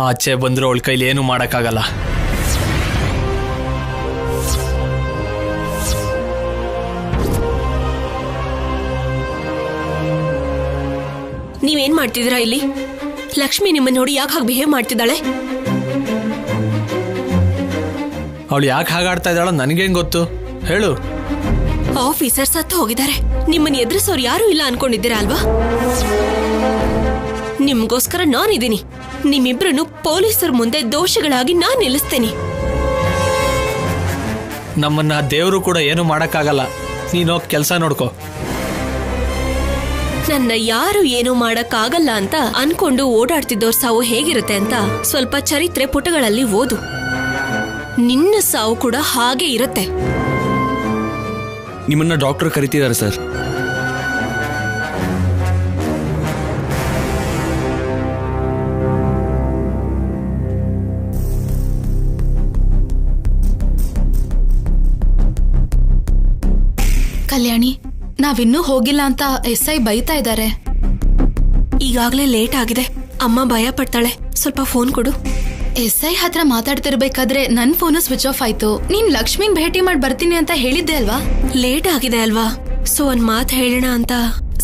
ಆಚೆ ಬಂದ್ರೆ ಅವಳ ಕೈಲಿ ಏನು ಮಾಡೋಕ್ಕಾಗಲ್ಲ. ನೀವೇನ್ ಮಾಡ್ತಿದ್ದೀರಾ ಇಲ್ಲಿ? ಲಕ್ಷ್ಮಿ ನಿಮ್ಮನ್ನ ನೋಡಿ ಯಾಕೆ ಹಾಗೆ ಬಿಹೇವ್ ಮಾಡ್ತಿದ್ದಾಳೆ? ಅವಳು ಯಾಕೆ ಹಾಗಾಡ್ತಾ ಇದ್ದಾಳೋ ನನಗೇನು ಗೊತ್ತು, ಹೇಳು. ಆಫೀಸರ್ ಸತ್ತು ಹೋಗಿದ್ದಾರೆ, ನಿಮ್ಮನ್ನ ಎದುರಿಸೋರು ಯಾರು ಇಲ್ಲ ಅನ್ಕೊಂಡಿದ್ದೀರಾ ಅಲ್ವಾ? ನಿಮ್ಗೋಸ್ಕರ ನಾನಿದ್ದೀನಿ. ನಿಮ್ಮಿಬ್ರನ್ನು ಪೊಲೀಸರ ಮುಂದೆ ದೋಷಿಗಳಾಗಿ ನಾನ್ ನಿಲ್ಲಿಸ್ತೇನೆ. ನಮ್ಮನ್ನ ದೇವರು ಕೂಡ ಏನು ಮಾಡೋಕ್ಕಾಗಲ್ಲ. ನೀನು ಕೆಲಸ ನೋಡ್ಕೋ. ನನ್ನ ಯಾರು ಏನು ಮಾಡಕ್ಕಾಗಲ್ಲ ಅಂತ ಅನ್ಕೊಂಡು ಓಡಾಡ್ತಿದ್ದೋರ್ ಸಾವು ಹೇಗಿರುತ್ತೆ ಅಂತ ಸ್ವಲ್ಪ ಚರಿತ್ರೆ ಪುಟಗಳಲ್ಲಿ ಓದು. ನಿನ್ನ ಸಾವು ಕೂಡ ಹಾಗೆ ಇರುತ್ತೆ. ನಿಮ್ಮನ್ನ ಡಾಕ್ಟರ್ ಕರೀತಿದ್ದಾರೆ ಸರ್. ಕಲ್ಯಾಣಿ, ನಾವಿನ್ನೂ ಹೋಗಿಲ್ಲ ಅಂತ SI ಬೈತಾ ಇದ್ದಾರೆ. ಈಗಾಗ್ಲೇ ಲೇಟ್ ಆಗಿದೆ, ಅಮ್ಮ ಭಯ ಪಡ್ತಾಳೆ. ಸ್ವಲ್ಪ ಫೋನ್ ಕೊಡು. SI ಹತ್ರ ಮಾತಾಡ್ತಿರ್ಬೇಕಾದ್ರೆ ನನ್ ಫೋನು ಸ್ವಿಚ್ ಆಫ್ ಆಯ್ತು. ನೀನ್ ಲಕ್ಷ್ಮಿನ್ ಭೇಟಿ ಮಾಡಿ ಬರ್ತೀನಿ ಅಂತ ಹೇಳಿದ್ದೆ ಅಲ್ವಾ? ಲೇಟ್ ಆಗಿದೆ ಅಲ್ವಾ, ಸೊ ಒಂದ್ ಮಾತ್ ಹೇಳೋಣ ಅಂತ.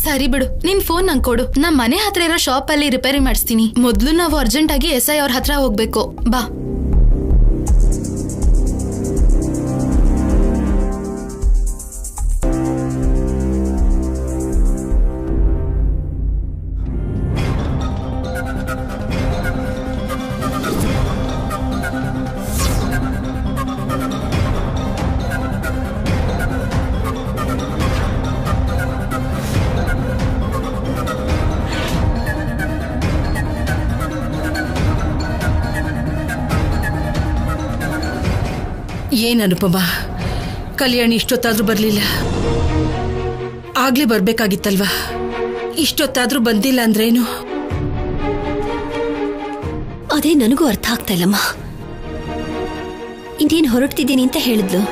ಸರಿ ಬಿಡು, ನಿನ್ ಫೋನ್ ನಂಗೆ ಕೊಡು. ನಮ್ ಮನೆ ಹತ್ರ ಇರೋ ಶಾಪ್ ಅಲ್ಲಿ ರಿಪೇರಿ ಮಾಡಿಸ್ತೀನಿ. ಮೊದ್ಲು ನಾವು ಅರ್ಜೆಂಟ್ ಆಗಿ SI ಅವ್ರ ಹತ್ರ ಹೋಗ್ಬೇಕು. ಬಾ. ಏನ್ ಅನುಪಮ, ಕಲ್ಯಾಣಿ ಇಷ್ಟೊತ್ತಾದ್ರೂ ಬರ್ಲಿಲ್ಲ. ಆಗ್ಲೇ ಬರ್ಬೇಕಾಗಿತ್ತಲ್ವಾ? ಇಷ್ಟೊತ್ತಾದ್ರೂ ಬಂದಿಲ್ಲ ಅಂದ್ರೇನು? ಅದೇ ನನಗೂ ಅರ್ಥ ಆಗ್ತಾ ಇಲ್ಲಮ್ಮ. ಇನ್ನೇನು ಹೊರಡ್ತಿದ್ದೀನಿ ಅಂತ ಹೇಳಿದ್ಲು.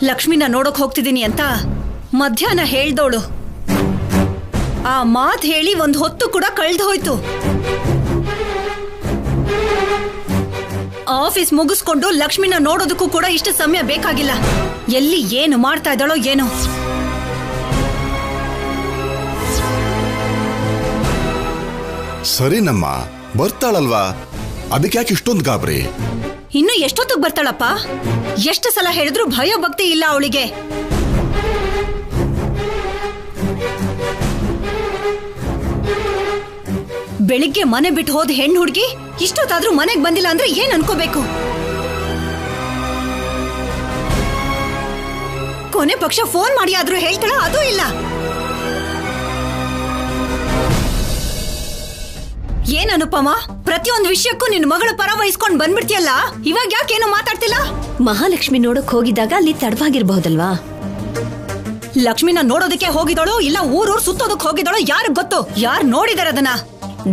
ಲಕ್ಷ್ಮಿನ ನೋಡಕ್ ಹೋಗ್ತಿದ್ದೀನಿ ಅಂತ ಮಧ್ಯಾಹ್ನ ಹೇಳ್ದೋಳು. ಆ ಮಾತ್ ಹೇಳಿ ಒಂದ್ ಹೊತ್ತು ಕೂಡ ಕಳ್ದು ಹೋಯ್ತು. ಆಫೀಸ್ ಮುಗಿಸ್ಕೊಂಡು ಲಕ್ಷ್ಮಿನ ನೋಡೋದಕ್ಕೂ ಕೂಡ ಇಷ್ಟು ಸಮಯ ಬೇಕಾಗಿಲ್ಲ. ಎಲ್ಲಿ ಏನು ಮಾಡ್ತಾ ಇದ್ದಾಳೋ ಏನೋ. ಸರಿನಮ್ಮ, ಬರ್ತಾಳಲ್ವಾ, ಅದಕ್ಕೆ ಯಾಕೆ ಇಷ್ಟೊಂದು ಗಾಬರಿ? ಇನ್ನು ಎಷ್ಟೊತ್ತಿಗೆ ಬರ್ತಾಳಪ್ಪ? ಎಷ್ಟು ಸಲ ಹೇಳಿದ್ರು ಭಯ ಭಕ್ತಿ ಇಲ್ಲ ಅವಳಿಗೆ. ಬೆಳಿಗ್ಗೆ ಮನೆ ಬಿಟ್ಟು ಹೋದ ಹೆಣ್ಣು ಹುಡುಗಿ ಇಷ್ಟೊತ್ತಾದ್ರೂ ಮನೆಗೆ ಬಂದಿಲ್ಲ ಅಂದ್ರೆ ಏನ್ ಅನ್ಕೋಬೇಕು? ಕೊನೆ ಪಕ್ಷ ಫೋನ್ ಮಾಡಿ ಆದ್ರೂ ಹೇಳ್ತಾಳ, ಅದೂ ಇಲ್ಲ. ಏನ್ ಅನುಪಮ, ಪ್ರತಿಯೊಂದು ವಿಷಯಕ್ಕೂ ನಿನ್ ಮಗಳ ಪರ ವಹಿಸ್ಕೊಂಡ್ ಬಂದ್ಬಿಡ್ತೀಯಲ್ಲ, ಇವಾಗ ಯಾಕೇನು ಮಾತಾಡ್ತಿಲ್ಲ? ಮಹಾಲಕ್ಷ್ಮಿ ನೋಡಕ್ ಹೋಗಿದ್ದಾಗ ಅಲ್ಲಿ ತಡವಾಗಿರ್ಬಹುದಲ್ವಾ? ಲಕ್ಷ್ಮಿನ ನೋಡೋದಕ್ಕೆ ಹೋಗಿದಳು ಇಲ್ಲ ಊರೂರ್ ಸುತ್ತೋದಕ್ ಹೋಗಿದಳು, ಯಾರು ಗೊತ್ತು? ಯಾರು ನೋಡಿದಾರೆ ಅದನ್ನ?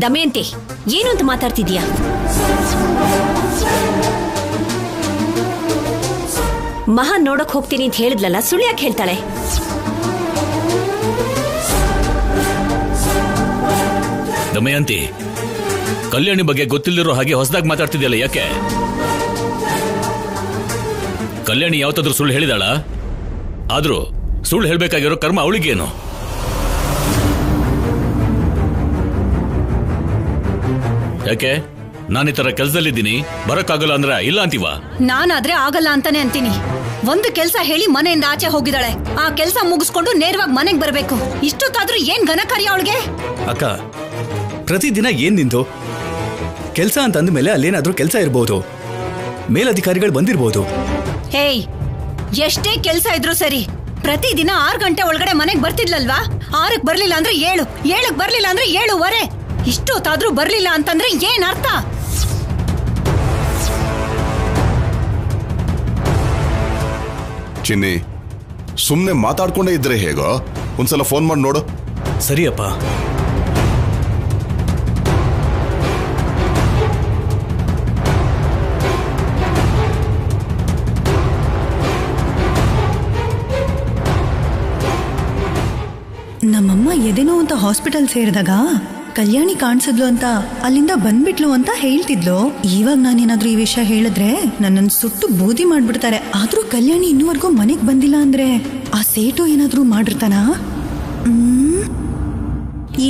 ದಮಯಂತಿ, ಏನು ಅಂತ ಮಾತಾಡ್ತಿದ್ಯಾ? ಮಹಾ ನೋಡಕ್ ಹೋಗ್ತೀನಿ ಅಂತ ಹೇಳಿದ್ಲಲ್ಲ, ಸುಳ್ಳು ಯಾಕೆ ಹೇಳ್ತಾಳೆ? ದಮಯಂತಿ, ಕಲ್ಯಾಣಿ ಬಗ್ಗೆ ಗೊತ್ತಿಲ್ಲದಿರೋ ಹಾಗೆ ಹೊಸದಾಗಿ ಮಾತಾಡ್ತಿದ್ಯಲ್ಲ, ಯಾಕೆ? ಕಲ್ಯಾಣಿ ಯಾವತ್ತಾದ್ರೂ ಸುಳ್ಳು ಹೇಳಿದಾಳ? ಆದ್ರೂ ಸುಳ್ಳು ಹೇಳ್ಬೇಕಾಗಿರೋ ಕರ್ಮ ಅವಳಿಗೇನು? ಯಾಕೆ? ನಾನು ಈ ತರ ಕೆಲಸದಲ್ಲಿದ್ದೀನಿ, ಬರಕ್ಕಾಗಲ್ಲ ಅಂದ್ರೆ ಇಲ್ಲ ಅಂತೀವ? ನಾನಾದ್ರೆ ಆಗಲ್ಲ ಅಂತಾನೆ ಅಂತೀನಿ. ಒಂದು ಕೆಲಸ ಹೇಳಿ ಮನೆಯಿಂದ ಆಚೆ ಹೋಗಿದ್ದಾಳೆ, ಆ ಕೆಲಸ ಮುಗಿಸ್ಕೊಂಡು ನೇರವಾಗಿ ಮನೆಗೆ ಬರಬೇಕು. ಇಷ್ಟೊತ್ತಾದ್ರೂ ಏನ್ ಘನಕಾರ್ಯ ಅವಳಿಗೆ? ಅಕ್ಕ, ಪ್ರತಿದಿನ ಏನ್ ನಿಂತು ಕೆಲಸ ಅಂತ ಅಂದ್ಮೇಲೆ ಅಲ್ಲೇನಾದ್ರೂ ಕೆಲಸ ಇರಬಹುದು, ಮೇಲಧಿಕಾರಿಗಳು ಬಂದಿರಬಹುದು. ಹೇಯ್, ಎಷ್ಟೇ ಕೆಲಸ ಇದ್ರು ಸರಿ, ಪ್ರತಿದಿನ 6 ಗಂಟೆ ಒಳಗಡೆ ಮನೆಗೆ ಬರ್ತಿದ್ಲಲ್ವಾ? 6ಕ್ಕೆ ಬರ್ಲಿಲ್ಲ ಅಂದ್ರೆ 7, 7ಕ್ಕೆ ಬರ್ಲಿಲ್ಲ ಅಂದ್ರೆ 7:15. ಇಷ್ಟೊತ್ತಾದ್ರೂ ಬರ್ಲಿಲ್ಲ ಅಂತಂದ್ರೆ ಏನ್ ಅರ್ಥ? ಚಿನ್ನಿ, ಸುಮ್ನೆ ಮಾತಾಡ್ಕೊಂಡೇ ಇದ್ರೆ ಹೇಗೋ? ಒಂದ್ಸಲ ಫೋನ್ ಮಾಡಿ ನೋಡು. ಸರಿಯಪ್ಪ. ನಮ್ಮಮ್ಮ ಎದೆನೋ ಅಂತ ಹಾಸ್ಪಿಟಲ್ ಸೇರಿದಾಗ ಕಲ್ಯಾಣಿ ಕಾಣಿಸಿದ್ಲು ಅಂತ ಅಲ್ಲಿಂದ ಬಂದ್ಬಿಟ್ಲು ಅಂತ ಹೇಳ್ತಿದ್ಲು. ಇವಾಗ ನಾನೇನಾದ್ರೂ ಈ ವಿಷಯ ಹೇಳಿದ್ರೆ ನನ್ನನ್ನು ಸುಟ್ಟು ಬೂದಿ ಮಾಡ್ಬಿಡ್ತಾರೆ. ಆದ್ರೂ ಕಲ್ಯಾಣಿ ಇನ್ನೂವರೆಗೂ ಮನೆಗೆ ಬಂದಿಲ್ಲ ಅಂದ್ರೆ ಆ ಸೇಟು ಏನಾದ್ರೂ ಮಾಡಿರ್ತಾನ?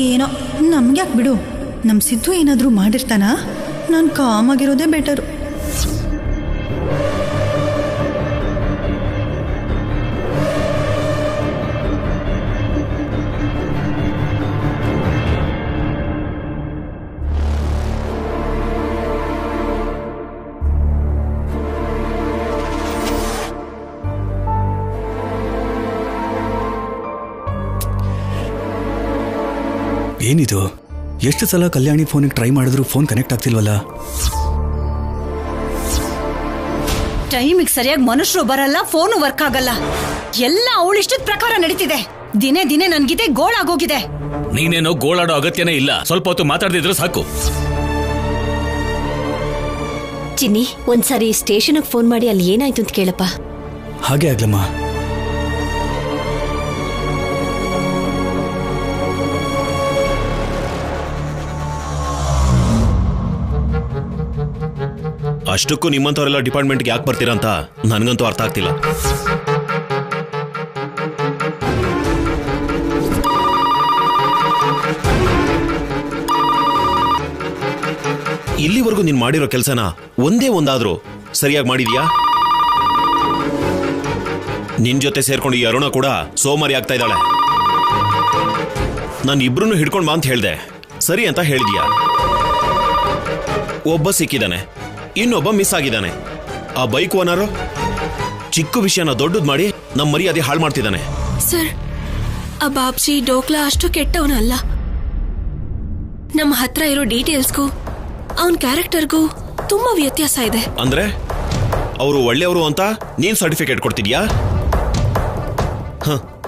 ಏನೋ ನಮ್ಗ್ಯಾಕೆ ಬಿಡು, ನಮ್ ಸಿದ್ದು ಏನಾದ್ರೂ ಮಾಡಿರ್ತಾನ? ನಾನು ಕಾಮಾಗಿರೋದೇ ಬೆಟರು. ಏನಿದು, ಎಷ್ಟು ಸಲ ಕಲ್ಯಾಣಿ ಫೋನಿಗೆ ಟ್ರೈ ಮಾಡಿದ್ರು ಫೋನ್ ಕನೆಕ್ಟ್ ಆಗ್ತಿಲ್ವಲ್ಲ? ಟೈಮಿಗೆ ಸರಿಯಾಗಿ ಮನುಷ್ಯರು ಬರಲ್ಲ, ಫೋನು ವರ್ಕ್ ಆಗಲ್ಲ. ಎಲ್ಲ ಅವಳಿಷ್ಟದ ಪ್ರಕಾರ ನಡೀತಿದೆ. ದಿನೇ ದಿನೇ ನನ್ಗಿದೆ ಗೋಳಾಗೋಗಿದೆ. ನೀನೇನೋ ಗೋಳಾಡೋ ಅಗತ್ಯನೇ ಇಲ್ಲ. ಸ್ವಲ್ಪ ಹೊತ್ತು ಮಾತಾಡದಿದ್ರೆ ಸಾಕು. ಚಿನ್ನಿ, ಒಂದ್ಸರಿ ಸ್ಟೇಷನ್ಗೆ ಫೋನ್ ಮಾಡಿ ಅಲ್ಲಿ ಏನಾಯ್ತು ಅಂತ ಕೇಳಪ್ಪ. ಹಾಗೆ ಆಗ್ಲಮ್ಮ. ಅಷ್ಟಕ್ಕೂ ನಿಮ್ಮಂಥವರೆಲ್ಲ ಡಿಪಾರ್ಟ್ಮೆಂಟ್ಗೆ ಯಾಕೆ ಬರ್ತೀರಾ ಅಂತ ನನಗಂತೂ ಅರ್ಥ ಆಗ್ತಿಲ್ಲ. ಇಲ್ಲಿವರೆಗೂ ನೀನ್ ಮಾಡಿರೋ ಕೆಲಸನ ಒಂದೇ ಒಂದಾದ್ರೂ ಸರಿಯಾಗಿ ಮಾಡಿದ್ಯಾ? ನಿನ್ ಜೊತೆ ಸೇರ್ಕೊಂಡು ಈ ಅರುಣ ಕೂಡ ಸೋಮಾರಿ ಆಗ್ತಾ ಇದ್ದಾಳೆ. ನಾನು ಇಬ್ರು ಹಿಡ್ಕೊಂಡು ಬಾ ಅಂತ ಹೇಳ್ದೆ, ಸರಿ ಅಂತ ಹೇಳಿದ್ಯಾ. ಒಬ್ಬ ಸಿಕ್ಕಿದಾನೆ, ಇನ್ನೊಬ್ಬ ಮಿಸ್ ಆಗಿದ್ದಾನೆ. ಆ ಬೈಕ್ ಓನರು ಚಿಕ್ಕ ವಿಷಯನ ದೊಡ್ಡದ್ ಮಾಡಿ ನಮ್ಮ ಮರ್ಯಾದೆ ಹಾಳು ಮಾಡ್ತಿದ್ದಾನೆ. ಸರ್, ಆ ಬಾಬ್ಜಿ ಡೋಕ್ಲಾ ಅಷ್ಟು ಕೆಟ್ಟವನಲ್ಲ. ನಮ್ಮ ಹತ್ರ ಇರೋ ಡೀಟೇಲ್ಸ್ಗೂ ಅವನ್ ಕ್ಯಾರೆಕ್ಟರ್ಗೂ ತುಂಬಾ ವ್ಯತ್ಯಾಸ ಇದೆ. ಅಂದ್ರೆ ಅವರು ಒಳ್ಳೆಯವರು ಅಂತ ನೀನ್ ಸರ್ಟಿಫಿಕೇಟ್ ಕೊಡ್ತಿದ್ಯಾ?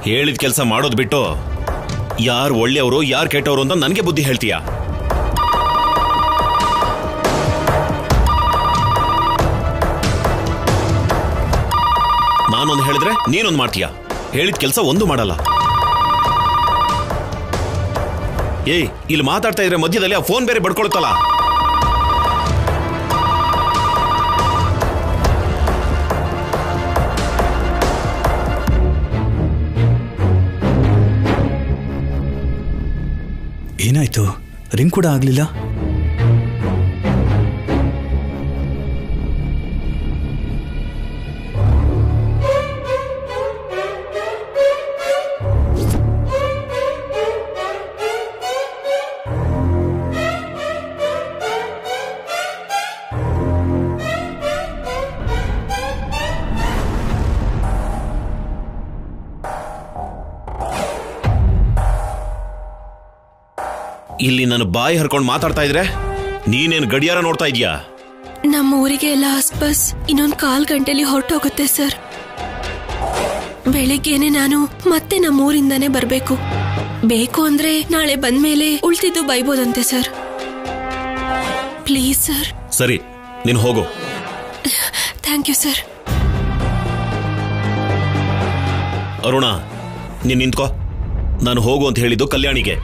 ಹೇಳಿದ ಕೆಲಸ ಮಾಡೋದು ಬಿಟ್ಟು ಯಾರು ಒಳ್ಳೆಯವರು ಯಾರು ಕೆಟ್ಟವರು ಅಂತ ನನಗೆ ಬುದ್ಧಿ ಹೇಳ್ತೀಯಾ? ನಾನೊಂದು ಹೇಳಿದ್ರೆ ನೀನೊಂದು ಮಾಡ್ತೀಯಾ? ಹೇಳಿದ ಕೆಲಸ ಒಂದು ಮಾಡಲ್ಲ. ಏಯ್, ಇಲ್ಲಿ ಮಾತಾಡ್ತಾ ಇದ್ರೆ ಮಧ್ಯದಲ್ಲಿ ಆ ಫೋನ್ ಬೇರೆ ಬಡ್ಕೊಳ್ತಲ್ಲ. ಏನಾಯ್ತು? ರಿಂಗ್ ಕೂಡ ಆಗ್ಲಿಲ್ಲ. ಇಲ್ಲಿ ನನ್ನ ಬಾಯಿ ಹರ್ಕೊಂಡು ಮಾತಾಡ್ತಾ ಇದ್ರೆ ನೀನೇನು ಗಡಿಯಾರ ನೋಡ್ತಾ ಇದೀಯಾ? ನಮ್ಮ ಊರಿಗೆ ಲಾಸ್ಟ್ ಬಸ್ ಇನ್ನೊಂದು 1/4 ಗಂಟೆಲಿ ಹೊರಟೋಗುತ್ತೆ ಸರ್. ಬೆಳಿಗ್ಗೆನೆ ನಾನು ಮತ್ತೆ ನಮ್ಮ ಊರಿಂದಾನೇ ಬರ್ಬೇಕು. ಬೇಕು ಅಂದ್ರೆ ನಾಳೆ ಬಂದ್ಮೇಲೆ ಉಳ್ತಿದ್ದು ಬೈಬೋದಂತೆ ಸರ್. Please sir. ಸರಿ, ನೀನು ಹೋಗು. Thank you sir. ಅರುಣ, ನೀನ್ ನಿಂತ್ಕೋ. ನಾನು ಹೋಗು ಅಂತ ಹೇಳಿದ್ದು ಕಲ್ಯಾಣಿಗೆ.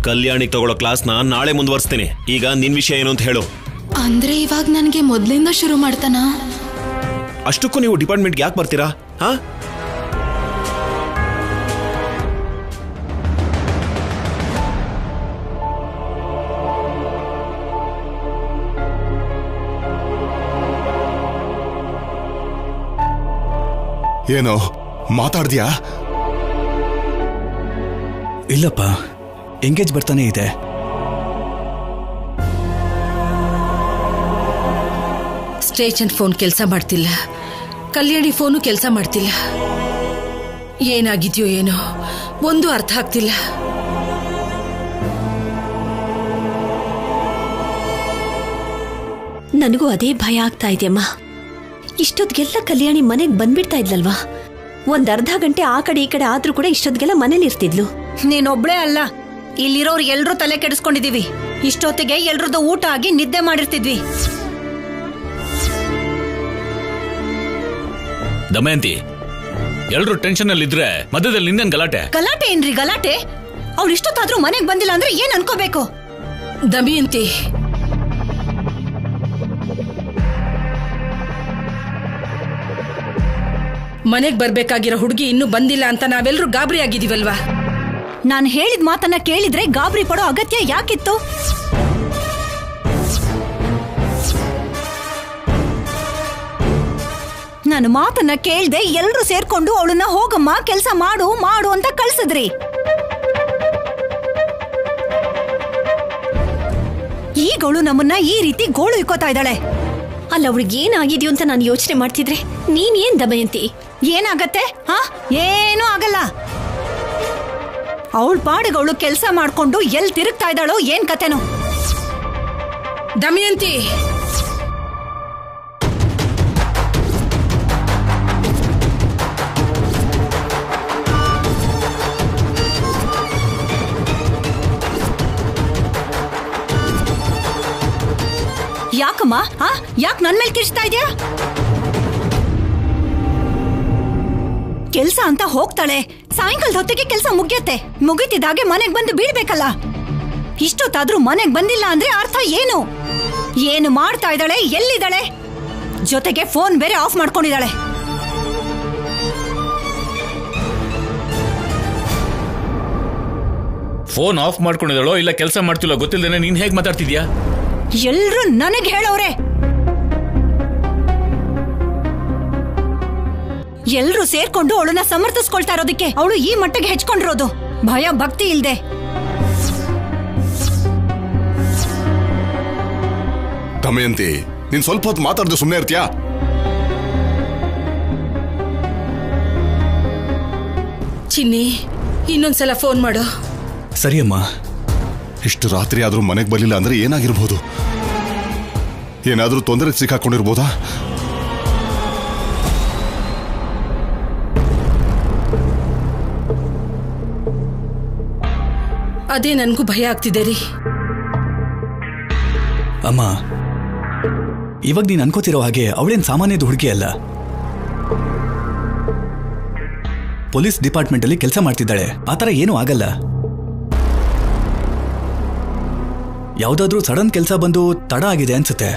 ಕಲ್ಯಾಣಿಗೆ ತಗೊಳ್ಳೋ ಕ್ಲಾಸ್ನ ನಾಳೆ ಮುಂದುವರಿಸ್ತೀನಿ. ಈಗ ನಿನ್ ವಿಷಯ ಏನು ಅಂತ ಹೇಳು. ಅಂದ್ರೆ ಇವಾಗ ನನ್ಗೆ ಮೊದ್ಲಿಂದ ಶುರು ಮಾಡ್ತಾನ? ಅಷ್ಟಕ್ಕೂ ನೀವು ಡಿಪಾರ್ಟ್ಮೆಂಟ್ಗೆ ಯಾಕೆ ಬರ್ತೀರಾ? ಹಾ, ಏನೋ ಮಾತಾಡ್ದ್ಯಾ? ಇಲ್ಲಪ್ಪ, ಎಂಗೇಜ್ ಬರ್ತಾನೆ ಇದೆ. ಸ್ಟೇಷನ್ ಫೋನ್ ಕೆಲಸ ಮಾಡ್ತಿಲ್ಲ, ಕಲ್ಯಾಣಿ ಫೋನು ಕೆಲಸ ಮಾಡ್ತಿಲ್ಲ. ಏನಾಗಿದ್ಯೋ ಏನೋ ಒಂದು ಅರ್ಥ ಆಗ್ತಿಲ್ಲ. ನನಗೂ ಅದೇ ಭಯ ಆಗ್ತಾ ಇದೆಯಮ್ಮ. ಇಷ್ಟೊತ್ತಿಗೆಲ್ಲ ಕಲ್ಯಾಣಿ ಮನೆಗೆ ಬಂದ್ಬಿಡ್ತಾ ಇದ್ಲಲ್ವಾ? ಒಂದ್ ಅರ್ಧ ಗಂಟೆ ಆ ಕಡೆ ಈ ಕಡೆ ಆದ್ರೂ ಕೂಡ ಇಷ್ಟೊತ್ತಿಗೆಲ್ಲ ಮನೇಲಿ ಇರ್ತಿದ್ಲು. ನೀನೊಬ್ಳೇ ಅಲ್ಲ, ಇಲ್ಲಿರೋರು ಎಲ್ರೂ ತಲೆ ಕೆಡಿಸ್ಕೊಂಡಿದೀವಿ. ಇಷ್ಟೊತ್ತಿಗೆ ಎಲ್ರದ್ದು ಊಟ ಆಗಿ ನಿದ್ದೆ ಮಾಡಿರ್ತಿದ್ವಿ. ದಮಯಂತಿ, ಎಲ್ರು ಟೆನ್ಷನ್ ಅಲ್ಲಿ ಇದ್ರೆ ಮಧ್ಯದಲ್ಲಿ ನಿಂದೇನ್ ಗಲಾಟೆ? ಗಲಾಟೆ ಏನ್ರಿ ಗಲಾಟೆ? ಅವ್ಳು ಇಷ್ಟೊತ್ತಾದ್ರೂ ಮನೆಗ್ ಬಂದಿಲ್ಲ ಅಂದ್ರೆ ಏನ್ ಅನ್ಕೋಬೇಕು? ದಮಯಂತಿ, ಮನೆಗ್ ಬರ್ಬೇಕಾಗಿರೋ ಹುಡುಗಿ ಇನ್ನೂ ಬಂದಿಲ್ಲ ಅಂತ ನಾವೆಲ್ಲರೂ ಗಾಬರಿ ಆಗಿದೀವಲ್ವಾ? ನಾನು ಹೇಳಿದ ಮಾತನ್ನ ಕೇಳಿದ್ರೆ ಗಾಬರಿ ಪಡೋ ಅಗತ್ಯ ಯಾಕಿತ್ತು? ನನ್ನ ಮಾತನ್ನ ಕೇಳ್ದೆ ಎಲ್ರೂ ಸೇರ್ಕೊಂಡು ಅವಳನ್ನ ಹೋಗಮ್ಮ ಕೆಲ್ಸ ಮಾಡು ಮಾಡು ಅಂತ ಕಳ್ಸಿದ್ರಿ. ಈಗ ಅವಳು ನಮ್ಮನ್ನ ಈ ರೀತಿ ಗೋಳು ಇಕ್ಕೋತಾ ಇದ್ದಾಳೆ. ಅಲ್ಲ, ಅವಳಿಗೆ ಏನಾಗಿದ್ಯೋ ಅಂತ ನಾನು ಯೋಚನೆ ಮಾಡ್ತಿದ್ರೆ ನೀನ್ ಏನ್ ದಮಯಂತಿ? ಏನಾಗತ್ತೆ? ಏನೂ ಆಗಲ್ಲ. ಅವಳ ಪಾಡಿಗೆ ಅವಳು ಕೆಲಸ ಮಾಡ್ಕೊಂಡು ಎಲ್ಲಿ ತಿರುಗ್ತಾ ಇದ್ದಾಳೋ ಏನ್ ಕತೆನೋ. ದಮಯಂತಿ, ಯಾಕಮ್ಮ? ಯಾಕೆ ನನ್ ಮೇಲೆ ಕಿರ್ಚ್ತಾ ಇದೆಯಾ? ಕೆಲ್ಸ ಅಂತ ಹೋಗ್ತಾಳೆ, ಸಾಯಂಕಾಲದ ಹೊತ್ತಿಗೆ ಕೆಲ್ಸ ಮುಗಿತಿದ್ದಾಗೆ ಮನೆಗ್ ಬಂದು ಬೀಳ್ಬೇಕಲ್ಲ. ಇಷ್ಟೊತ್ತಾದ್ರೂ ಮನೆಗ್ ಬಂದಿಲ್ಲ ಅಂದ್ರೆ ಅರ್ಥ ಏನು? ಏನು ಮಾಡ್ತಾ ಇದ್ದಾಳೆ? ಎಲ್ಲಿದ್ದಾಳೆ? ಜೊತೆಗೆ ಫೋನ್ ಬೇರೆ ಆಫ್ ಮಾಡ್ಕೊಂಡಿದ್ದಾಳೆ. ಫೋನ್ ಆಫ್ ಮಾಡ್ಕೊಂಡಿದ್ದಾಳೋ ಇಲ್ಲ ಕೆಲಸ ಮಾಡ್ತಿಲ್ಲ ಗೊತ್ತಿಲ್ಲದೇನೆ ನೀನ್ ಹೇಗ್ ಮಾತಾಡ್ತಿದ್ಯಾ? ಎಲ್ರು ನನಗ್ ಹೇಳೋರೆ. ಎಲ್ರು ಸೇರ್ಕೊಂಡು ಅವಳನ್ನ ಸಮರ್ಥಿಸ್ಕೊಳ್ತಾ ಇರೋದಕ್ಕೆ ಅವಳು ಈ ಮಟ್ಟಿಗೆ ಹೆಚ್ಕೊಂಡಿರೋದು. ಭಯ ಭಕ್ತಿ ಇಲ್ದೆ. ದಮಯಂತಿ, ನೀನ್ ಸ್ವಲ್ಪ ಹೊತ್ತು ಮಾತಾಡ್ದು ಸುಮ್ಮನೆ ಇರ್ತೀಯಾ? ಚಿನ್ನಿ, ಇನ್ನೊಂದ್ಸಲ ಫೋನ್ ಮಾಡು. ಸರಿ ಅಮ್ಮ. ಇಷ್ಟು ರಾತ್ರಿ ಆದ್ರೂ ಮನೆಗೆ ಬರ್ಲಿಲ್ಲ ಅಂದ್ರೆ ಏನಾಗಿರ್ಬೋದು? ಏನಾದ್ರೂ ತೊಂದರೆಗೆ ಸಿಕ್ಕಾಕೊಂಡಿರ್ಬೋದಾ? ಅದೇ ನನ್ಗೂ ಭಯ ಆಗ್ತಿದೆ ರೀ. ಅಮ್ಮ, ಇವಾಗ ನೀನ್ ಅನ್ಕೋತಿರೋ ಹಾಗೆ ಅವಳೇನ್ ಸಾಮಾನ್ಯದ ಹುಡುಗಿ ಅಲ್ಲ. ಪೊಲೀಸ್ ಡಿಪಾರ್ಟ್ಮೆಂಟ್ ಅಲ್ಲಿ ಕೆಲಸ ಮಾಡ್ತಿದ್ದಾಳೆ. ಆತರ ಏನೂ ಆಗಲ್ಲ. ಯಾವ್ದಾದ್ರೂ ಸಡನ್ ಕೆಲಸ ಬಂದು ತಡ ಆಗಿದೆ ಅನ್ಸುತ್ತೆ.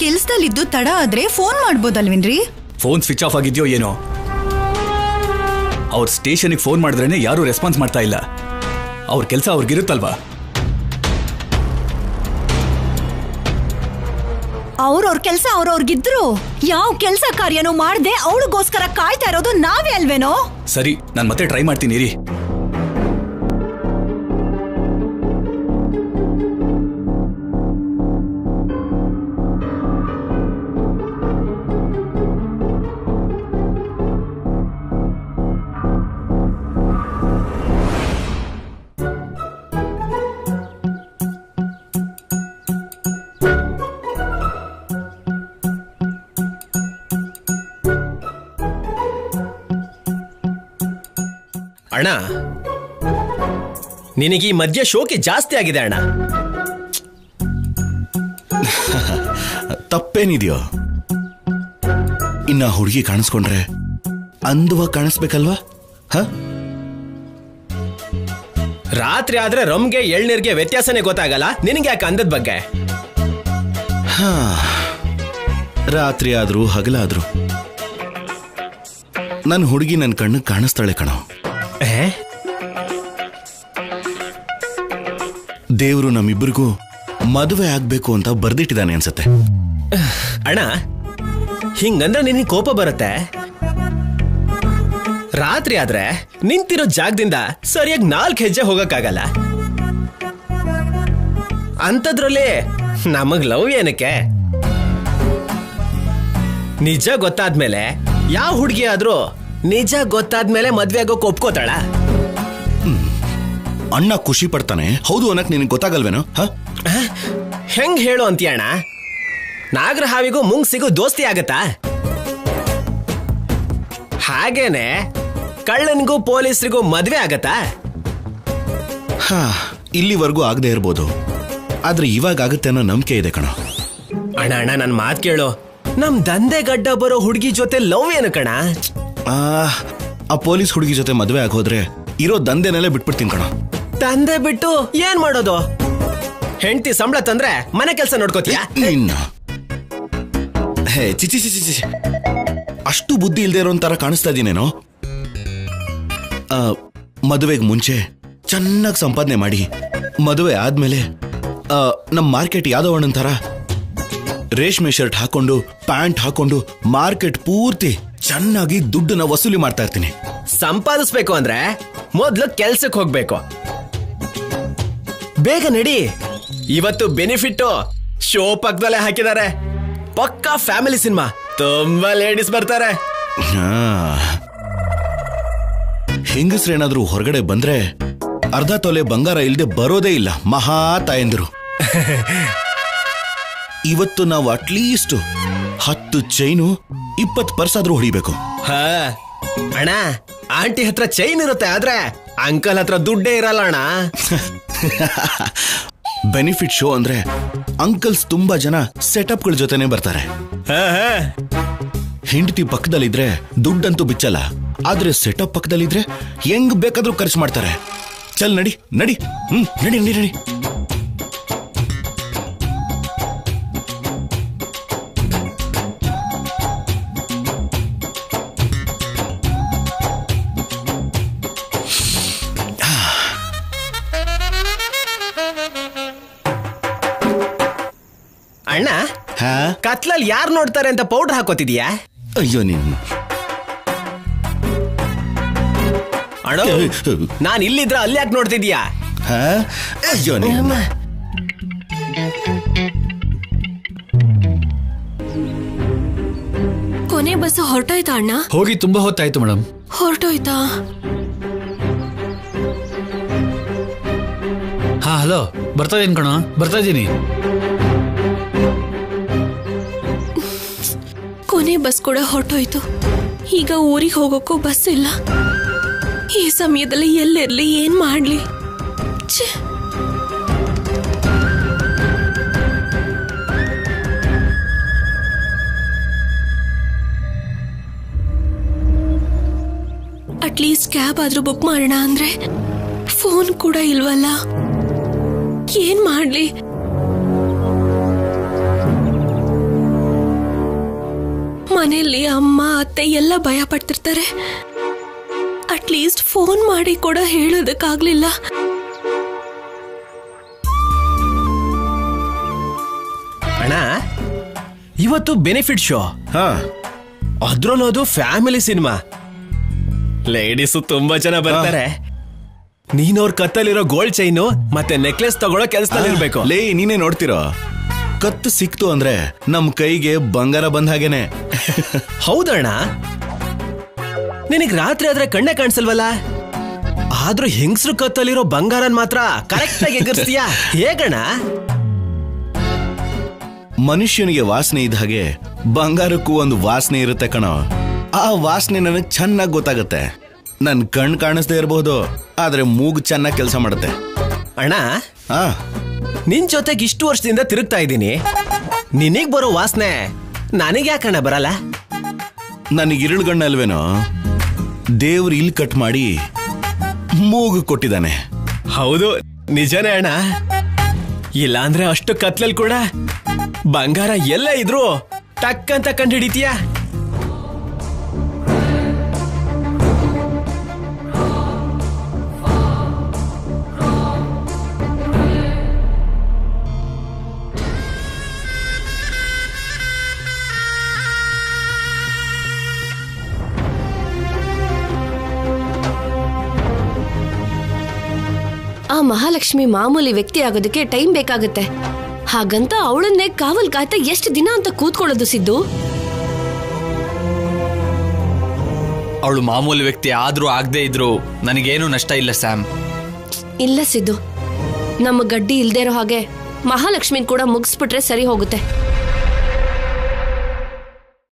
ಕೆಲ್ಸದಲ್ಲಿದ್ದು ತಡ ಆದ್ರೆ ಫೋನ್ ಮಾಡ್ಬೋದಲ್ವೇನ್ರಿ? ಫೋನ್ ಸ್ವಿಚ್ ಆಫ್ ಆಗಿದ್ಯೋ ಏನೋ. ಅವ್ರ ಸ್ಟೇಷನ್ಗೆ ಫೋನ್ ಮಾಡಿದ್ರೇನೆ ಯಾರು ರೆಸ್ಪಾನ್ಸ್ ಮಾಡ್ತಾ ಇಲ್ಲ. ಅವ್ರ ಕೆಲಸ ಅವ್ರಿಗಿರುತ್ತಲ್ವಾ? ಅವ್ರವ್ರ ಕೆಲಸ ಅವ್ರವ್ರಿಗಿದ್ರು ಯಾವ ಕೆಲಸ ಕಾರ್ಯನೂ ಮಾಡದೆ ಅವಳಿಗೋಸ್ಕರ ಕಾಯ್ತಾ ಇರೋದು ನಾವೇ ಅಲ್ವೇನೋ? ಸರಿ, ನಾನು ಮತ್ತೆ ಟ್ರೈ ಮಾಡ್ತೀನಿ ರೀ. ಅಣ್ಣ, ನಿನಗೆ ಈ ಮಧ್ಯ ಶೋಕಿ ಜಾಸ್ತಿ ಆಗಿದೆ ಅಣ್ಣ. ತಪ್ಪೇನಿದೆಯೋ? ಇನ್ನ ಹುಡುಗಿ ಕಾಣಿಸ್ಕೊಂಡ್ರೆ ಅಂದವಾಗಿ ಕಾಣಿಸ್ಬೇಕಲ್ವಾ? ರಾತ್ರಿ ಆದ್ರೆ ರಮ್ಗೆ ಎಳ್ನೀರ್ಗೆ ವ್ಯತ್ಯಾಸನೇ ಗೊತ್ತಾಗಲ್ಲ. ನಿನಗೆ ಯಾಕೆ ಅಂದದ ಬಗ್ಗೆ? ರಾತ್ರಿ ಆದ್ರೂ ಹಗಲಾದ್ರೂ ನನ್ನ ಹುಡುಗಿ ನನ್ನ ಕಣ್ಣಿಗೆ ಕಾಣಿಸ್ತಾಳೆ ಕಣೋ. ದೇವರು ನಮ್ಮಿಬ್ಬರಿಗೂ ಮದುವೆ ಆಗ್ಬೇಕು ಅಂತ ಬರ್ದಿಟ್ಟಿದ್ದಾನೆ ಅನ್ಸತ್ತೆ. ಅಣ್ಣ, ಹಿಂಗಂದ್ರೆ ನಿನಗೆ ಕೋಪ ಬರುತ್ತೆ. ರಾತ್ರಿ ಆದ್ರೆ ನಿಂತಿರೋ ಜಾಗದಿಂದ ಸರಿಯಾಗಿ 4 ಹೆಜ್ಜೆ ಹೋಗಕ್ಕಾಗಲ್ಲ. ಅಂಥದ್ರಲ್ಲಿ ನಮಗ್ ಲವ್ ಏನಕ್ಕೆ? ನಿಜ ಗೊತ್ತಾದ್ಮೇಲೆ ಯಾವ ಹುಡುಗಿ ಆದ್ರೂ ನಿಜ ಗೊತ್ತಾದ್ಮೇಲೆ ಮದ್ವೆ ಆಗೋಕ್ ಒಪ್ಕೋತಾಳ? ಅಣ್ಣ ಖುಷಿ ಪಡ್ತಾನೆ, ಹೌದು ಅನ್ನಕ್ ನಿನಗೆ ಗೊತ್ತಾಗಲ್ವೇನೋ? ಹೆಂಗ್ ಹೇಳು ಅಂತೀಯ ಅಣ್ಣ? ನಾಗರ ಹಾವಿಗೂ ಮುಂಗ್ಸಿಗೂ ದೋಸ್ತಿ ಆಗತ್ತಾ? ಹಾಗೇನೆ ಕಳ್ಳನಿಗೂ ಪೊಲೀಸರಿಗೂ ಮದ್ವೆ ಆಗತ್ತಾ? ಇಲ್ಲಿವರೆಗೂ ಆಗದೆ ಇರ್ಬೋದು, ಆದ್ರೆ ಇವಾಗ ಆಗುತ್ತೆ ಅನ್ನೋ ನಂಬಿಕೆ ಇದೆ ಕಣ. ಅಣ್ಣ ಅಣ್ಣ ನನ್ ಮಾತ್ ಕೇಳು, ನಮ್ ದಂಧೆ ಗಡ್ಡ ಬರೋ ಹುಡುಗಿ ಜೊತೆ ಲವ್ ಏನು ಕಣ? ಆ ಪೊಲೀಸ್ ಹುಡುಗಿ ಜೊತೆ ಮದ್ವೆ ಆಗೋದ್ರೆ ಇರೋ ದಂಧೆನೆಲ್ಲ ಬಿಟ್ಬಿಡ್ತೀನಿ ಕಣ. ದಂಧೆ ಬಿಟ್ಟು ಏನ್ ಮಾಡೋದು? ಹೆಂಡತಿ ಸಂಬಳ ತಂದ್ರೆ ಮನೆ ಕೆಲಸ ನೋಡ್ಕೋತೀಯ? ಹೇ ಚಿಚಿ ಚಿಚಿ ಚಿಚಿ, ಅಷ್ಟು ಬುದ್ಧಿ ಇಲ್ದೇ ಇರೋ ತರ ಕಾಣಿಸ್ತಾ ಇದೀನೇನೋ. ಮದುವೆಗೆ ಮುಂಚೆ ಚೆನ್ನಾಗಿ ಸಂಪಾದನೆ ಮಾಡಿ ಮದುವೆ ಆದ್ಮೇಲೆ ನಮ್ಮ ಮಾರ್ಕೆಟ್ ಯಾದವ್ ಅಣ್ಣನ ತರ ರೇಷ್ಮೆ ಶರ್ಟ್ ಹಾಕೊಂಡು ಪ್ಯಾಂಟ್ ಹಾಕೊಂಡು ಮಾರ್ಕೆಟ್ ಪೂರ್ತಿ ಚೆನ್ನಾಗಿ ದುಡ್ಡನ್ನ ವಸೂಲಿ ಮಾಡ್ತಾ ಇರ್ತೀನಿ. ಸಂಪಾದಿಸ್ಬೇಕು ಅಂದ್ರೆ ಮೊದ್ಲು ಕೆಲ್ಸಕ್ಕೆ ಹೋಗ್ಬೇಕು. ಬೇಗ ನಡಿ, ಇವತ್ತು ಬೆನಿಫಿಟ್ ಶೋ ಪಕ್ಕದಲ್ಲೇ ಹಾಕಿದ್ದಾರೆ. ಪಕ್ಕಾ ಫ್ಯಾಮಿಲಿ ಸಿನಿಮಾ, ತುಂಬಾ ಲೇಡೀಸ್ ಬರ್ತಾರೆ. ಹೆಂಗಸ್ರೇನಾದ್ರೂ ಹೊರಗಡೆ ಬಂದ್ರೆ ಅರ್ಧ ತೊಲೆ ಬಂಗಾರ ಇಲ್ದೆ ಬರೋದೇ ಇಲ್ಲ ಮಹಾ ತಾಯಂದಿರು. ಇವತ್ತು ನಾವು ಅಟ್ಲೀಸ್ಟ್ 10 ಚೈನು 20 ಪರ್ಸ್ ಆದ್ರೂ ಹೊಡಿಬೇಕು. ಅಣ್ಣ, ಆಂಟಿ ಹತ್ರ ಚೈನ್ ಇರುತ್ತೆ, ಆದ್ರೆ ಅಂಕಲ್ ಹತ್ರ ದುಡ್ಡೇ ಇರಲ್ಲ ಅಣ್ಣ. ಬೆನಿಫಿಟ್ ಶೋ ಅಂದ್ರೆ ಅಂಕಲ್ಸ್ ತುಂಬಾ ಜನ ಸೆಟಪ್ಗಳ ಜೊತೆನೆ ಬರ್ತಾರೆ. ಹೆಂಡತಿ ಪಕ್ಕದಲ್ಲಿದ್ರೆ ದುಡ್ಡಂತೂ ಬಿಚ್ಚಲ್ಲ, ಆದ್ರೆ ಸೆಟಪ್ ಪಕ್ಕದಲ್ಲಿದ್ರೆ ಹೆಂಗ್ ಬೇಕಾದ್ರೂ ಖರ್ಚು ಮಾಡ್ತಾರೆ. ಚಲ್ ನಡಿ ನಡಿ, ನಡಿ ನಡಿ ನಡಿ. ಅಣ್ಣ, ಕತ್ಲಲ್ಲಿ ಯಾರು ನೋಡ್ತಾರೆ ಅಂತ ಪೌಡರ್ ಹಾಕೋತಿದ್ಯಾ? ಅಯ್ಯೋ ನೀನು ಅಣ್ಣ, ನಾನು ಇಲ್ಲಿದ್ರ ಅಲ್ಲಿ ಯಾಕೆ ನೋಡ್ತಿದ್ಯಾ? ಅಯ್ಯೋ ನೀನು ಕೊನೆ ಬಸ್ ಹೊರಟೋಯ್ತಾ ಅಣ್ಣ? ಹೋಗಿ ತುಂಬಾ ಹೊತ್ತಾಯ್ತು ಮೇಡಮ್. ಹೊರಟೋಯ್ತಾ? ಹಾ ಹಲೋ, ಬರ್ತಾ ಇದೀನಿ ಕಣ, ಬರ್ತಾ ಇದೀನಿ. ಕೊನೆ ಬಸ್ ಕೂಡ ಹೊರಟೋಯ್ತು. ಈಗ ಊರಿಗೆ ಹೋಗೋಕ್ಕೂ ಬಸ್ ಇಲ್ಲ. ಈ ಸಮಯದಲ್ಲಿ ಎಲ್ಲಿರ್ಲಿ, ಏನ್ ಮಾಡ್ಲಿ? ಅಟ್ಲೀಸ್ಟ್ ಕ್ಯಾಬ್ ಆದ್ರೂ ಬುಕ್ ಮಾಡೋಣ ಅಂದ್ರೆ ಫೋನ್ ಕೂಡ ಇಲ್ವಲ್ಲ, ಏನ್ ಮಾಡ್ಲಿ? ಮನೆಯಲ್ಲಿ ಅಮ್ಮ ಅತ್ತೆ ಎಲ್ಲ ಭಯ ಪಡ್ತಿರ್ತಾರೆ. ಅಟ್ಲೀಸ್ಟ್ ಫೋನ್ ಮಾಡಿ ಕೂಡ ಹೇಳೋದಕ್ಕಾಗ್ಲಿಲ್ಲ. ಅಣ್ಣ, ಇವತ್ತು ಬೆನಿಫಿಟ್ ಶೋ, ಅದ್ರಲ್ಲೂ ಅದು ಫ್ಯಾಮಿಲಿ ಸಿನಿಮಾ. ಲೇಡೀಸು ತುಂಬಾ ಜನ ಬರ್ತಾರೆ. ನೀನವ್ರ ಕತ್ತಲ್ಲಿರೋ ಗೋಲ್ಡ್ ಚೈನು ಮತ್ತೆ ನೆಕ್ಲೆಸ್ ತಗೊಳ್ಳೋ ಕೆಲಸದಲ್ಲಿರ್ಬೇಕು. ಲೇ, ನೀನೇ ನೋಡ್ತಿರೋ, ಕತ್ತು ಸಿಕ್ತು ಅಂದ್ರೆ ನಮ್ ಕೈಗೆ ಬಂಗಾರ ಬಂದ ಹಾಗೇನೆ. ಹೌದಣ್ಣ, ನಿನಗ್ ರಾತ್ರಿ ಆದ್ರೆ ಕಣ್ಣೆ ಕಾಣಿಸಲ್ವಲ್ಲ, ಆದ್ರೂ ಹೆಂಗಸ್ರು ಕತ್ತಲ್ಲಿರೋ ಬಂಗಾರನ್ ಮಾತ್ರ ಕರೆಕ್ಟ್ ಆಗಿ ಎಗರ್ಸ್ತೀಯಾ? ಹೇಗಣ್ಣ? ಮನುಷ್ಯನಿಗೆ ವಾಸನೆ ಇದ್ದ ಹಾಗೆ ಬಂಗಾರಕ್ಕೂ ಒಂದು ವಾಸನೆ ಇರುತ್ತೆ ಕಣೋ. ಆ ವಾಸನೆ ನನಗೆ ಚೆನ್ನಾಗಿ ಗೊತ್ತಾಗುತ್ತೆ. ನನ್ ಕಣ್ ಕಾಣಿಸ್ದೇ ಇರಬಹುದು, ಆದ್ರೆ ಮೂಗು ಚೆನ್ನಾಗಿ ಕೆಲಸ ಮಾಡುತ್ತೆ. ಅಣ್ಣ, ನಿನ್ ಜೊತೆಗೆ ಇಷ್ಟು ವರ್ಷದಿಂದ ತಿರುಗ್ತಾ ಇದ್ದೀನಿ, ನಿನಗ್ ಬರೋ ವಾಸನೆ ನನಗೆ ಯಾಕಣ್ಣ ಬರಲ್ಲ? ನನಗೆ ಇರುಳುಗಣ್ಣ ಅಲ್ವೇನೋ, ದೇವ್ರು ಇಲ್ಲಿ ಕಟ್ ಮಾಡಿ ಮೂಗು ಕೊಟ್ಟಿದ್ದಾನೆ. ಹೌದು, ನಿಜನೇ ಅಣ್ಣ. ಇಲ್ಲಾಂದ್ರೆ ಅಷ್ಟು ಕತ್ಲಲ್ಲಿ ಕೂಡ ಬಂಗಾರ ಎಲ್ಲ ಇದ್ರು ಟಕ್ ಅಂತ ಕಂಡು ಹಿಡಿತೀಯ. ಆ ಮಹಾಲಕ್ಷ್ಮಿ ಮಾಮೂಲಿ ವ್ಯಕ್ತಿ ಆಗೋದಕ್ಕೆ ಟೈಮ್ ಬೇಕಾಗುತ್ತೆ. ಹಾಗಂತ ಅವಳನ್ನೇ ಕಾವಲ್ ಕಾಯ್ತಾ ಎಷ್ಟು ದಿನ ಅಂತ ಕೂತ್ಕೊಳ್ಳೋದು ಸಿದ್ದು? ಅವಳು ಮಾಮೂಲಿ ವ್ಯಕ್ತಿ ಆದ್ರೂ ಆಗದೆ ಇದ್ರು ನನಗೇನು ನಷ್ಟ ಇಲ್ಲ ಸ್ಯಾಮ್. ಇಲ್ಲ ಸಿದ್ದು, ನಮ್ಮ ಗಡ್ಡಿ ಇಲ್ದೇ ಇರೋ ಹಾಗೆ ಮಹಾಲಕ್ಷ್ಮಿನ್ ಕೂಡ ಮುಗಿಸ್ಬಿಟ್ರೆ ಸರಿ ಹೋಗುತ್ತೆ.